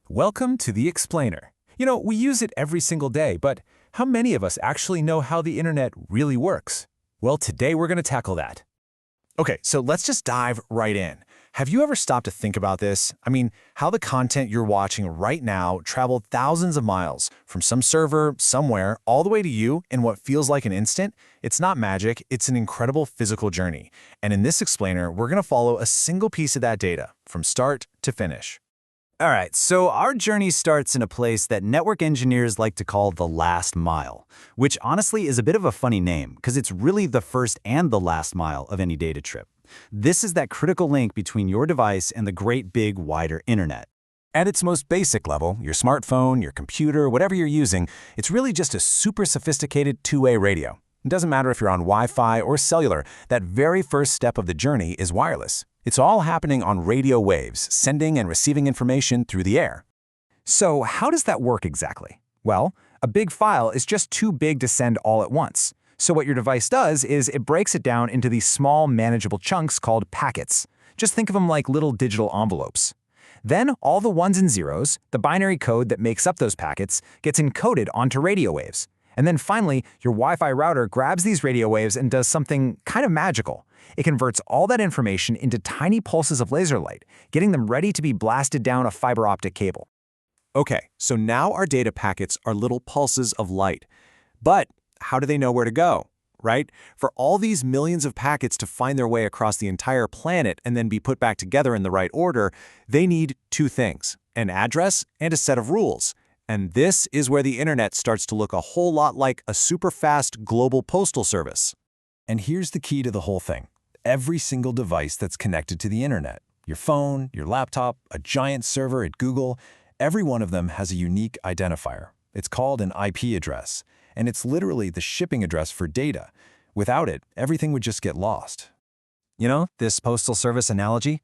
Welcome to the Explainer. We use it every single day, but how many of us actually know how the internet really works? Well, today we're going to tackle that. Okay, so let's just dive right in. Have you ever stopped to think about this? How the content you're watching right now traveled thousands of miles from some server, somewhere, all the way to you in what feels like an instant? It's not magic, it's an incredible physical journey. And in this explainer, we're going to follow a single piece of that data, from start to finish. All right, so our journey starts in a place that network engineers like to call the last mile, which honestly is a bit of a funny name because it's really the first and the last mile of any data trip. This is that critical link between your device and the great big wider internet. At its most basic level, your smartphone, your computer, whatever you're using, it's really just a super sophisticated two-way radio. It doesn't matter if you're on Wi-Fi or cellular, that very first step of the journey is wireless. It's all happening on radio waves, sending and receiving information through the air. So how does that work exactly? Well, a big file is just too big to send all at once. So what your device does is it breaks it down into these small, manageable chunks called packets. Just think of them like little digital envelopes. Then all the ones and zeros, the binary code that makes up those packets, gets encoded onto radio waves. And then finally, your Wi-Fi router grabs these radio waves and does something kind of magical. It converts all that information into tiny pulses of laser light, getting them ready to be blasted down a fiber optic cable. Okay, so now our data packets are little pulses of light. But how do they know where to go, right? For all these millions of packets to find their way across the entire planet and then be put back together in the right order, they need two things: an address and a set of rules. And this is where the internet starts to look a whole lot like a super fast global postal service. And here's the key to the whole thing. Every single device that's connected to the internet, your phone, your laptop, a giant server at Google, every one of them has a unique identifier. It's called an IP address, and it's literally the shipping address for data. Without it, everything would just get lost. This postal service analogy,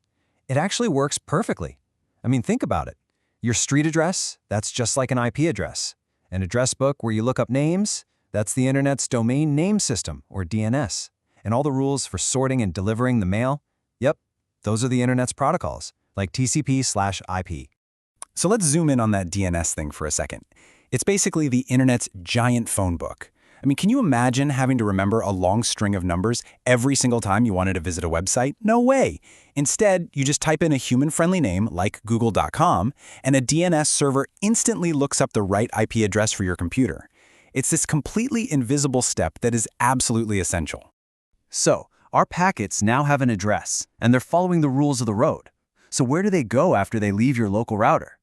it actually works perfectly. Think about it. Your street address, that's just like an IP address. An address book where you look up names, that's the internet's domain name system, or DNS. And all the rules for sorting and delivering the mail, yep, those are the internet's protocols, like TCP/IP. So let's zoom in on that DNS thing for a second. It's basically the internet's giant phone book. Can you imagine having to remember a long string of numbers every single time you wanted to visit a website? No way. Instead, you just type in a human-friendly name like google.com, and a DNS server instantly looks up the right IP address for your computer. It's this completely invisible step that is absolutely essential. So, our packets now have an address, and they're following the rules of the road. So where do they go after they leave your local router?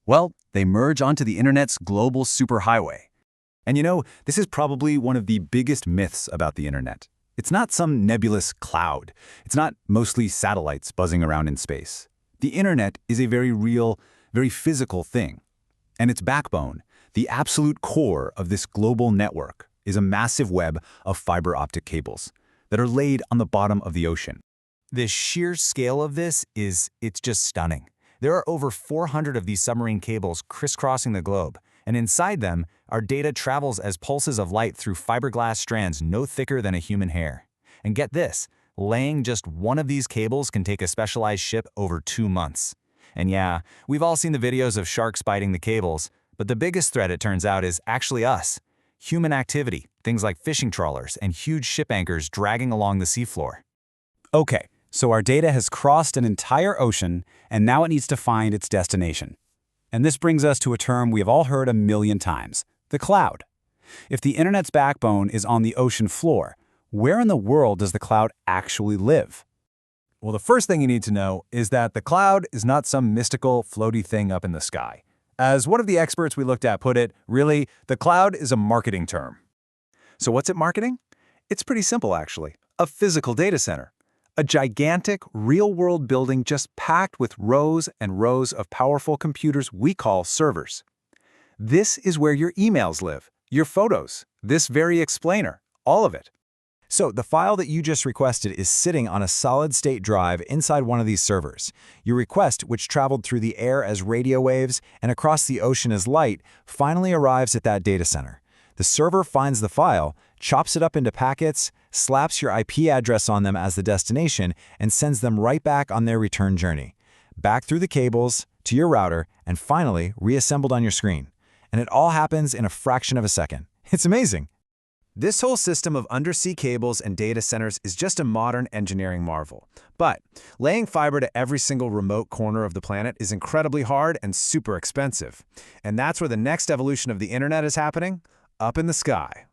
Well, they merge onto the internet's global superhighway. And this is probably one of the biggest myths about the internet. It's not some nebulous cloud. It's not mostly satellites buzzing around in space. The internet is a very real, very physical thing. And its backbone, the absolute core of this global network, is a massive web of fiber optic cables that are laid on the bottom of the ocean. The sheer scale of this it's just stunning. There are over 400 of these submarine cables crisscrossing the globe, and inside them, our data travels as pulses of light through fiberglass strands no thicker than a human hair. And get this, laying just one of these cables can take a specialized ship over 2 months. And yeah, we've all seen the videos of sharks biting the cables, but the biggest threat, it turns out, is actually us. Human activity, things like fishing trawlers and huge ship anchors dragging along the seafloor. Okay, so our data has crossed an entire ocean, and now it needs to find its destination. And this brings us to a term we have all heard a million times: the cloud. If the internet's backbone is on the ocean floor, where in the world does the cloud actually live? Well, the first thing you need to know is that the cloud is not some mystical, floaty thing up in the sky. As one of the experts we looked at put it, really, the cloud is a marketing term. So what's it marketing? It's pretty simple, actually. A physical data center. A gigantic, real-world building just packed with rows and rows of powerful computers we call servers. This is where your emails live, your photos, this very explainer, all of it. So the file that you just requested is sitting on a solid-state drive inside one of these servers. Your request, which traveled through the air as radio waves and across the ocean as light, finally arrives at that data center. The server finds the file, chops it up into packets, slaps your IP address on them as the destination, and sends them right back on their return journey. back through the cables, to your router, and finally reassembled on your screen. And it all happens in a fraction of a second. It's amazing. This whole system of undersea cables and data centers is just a modern engineering marvel. But laying fiber to every single remote corner of the planet is incredibly hard and super expensive. And that's where the next evolution of the internet is happening, up in the sky.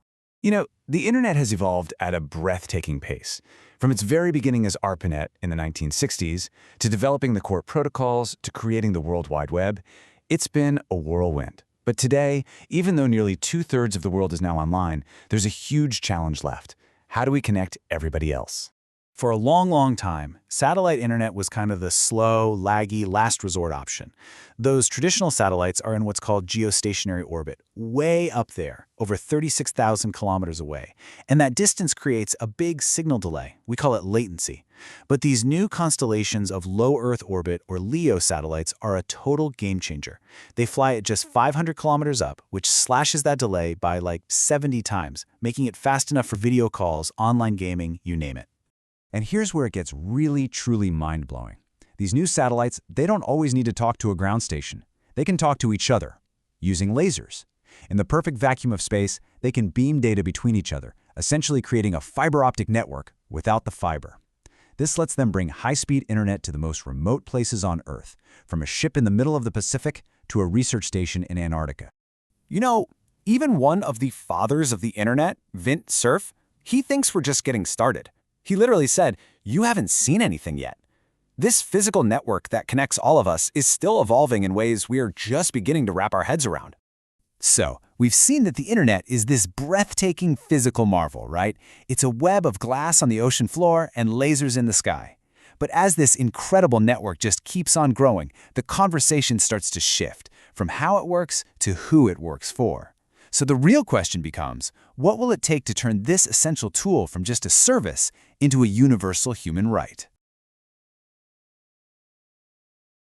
You know, the internet has evolved at a breathtaking pace. From its very beginning as ARPANET in the 1960s, to developing the core protocols, to creating the World Wide Web, it's been a whirlwind. But today, even though nearly 2/3 of the world is now online, there's a huge challenge left. How do we connect everybody else? For a long, long time, satellite internet was kind of the slow, laggy, last resort option. Those traditional satellites are in what's called geostationary orbit, way up there, over 36,000 kilometers away. And that distance creates a big signal delay. We call it latency. But these new constellations of low Earth orbit, or LEO satellites, are a total game changer. They fly at just 500 kilometers up, which slashes that delay by like 70 times, making it fast enough for video calls, online gaming, you name it. And here's where it gets really, truly mind-blowing. These new satellites, they don't always need to talk to a ground station. They can talk to each other, using lasers. In the perfect vacuum of space, they can beam data between each other, essentially creating a fiber optic network without the fiber. This lets them bring high-speed internet to the most remote places on Earth, from a ship in the middle of the Pacific to a research station in Antarctica. You know, even one of the fathers of the internet, Vint Cerf, he thinks we're just getting started. He literally said, "You haven't seen anything yet." This physical network that connects all of us is still evolving in ways we are just beginning to wrap our heads around. So, we've seen that the internet is this breathtaking physical marvel, right? It's a web of glass on the ocean floor and lasers in the sky. But as this incredible network just keeps on growing, the conversation starts to shift from how it works to who it works for. So the real question becomes, what will it take to turn this essential tool from just a service into a universal human right?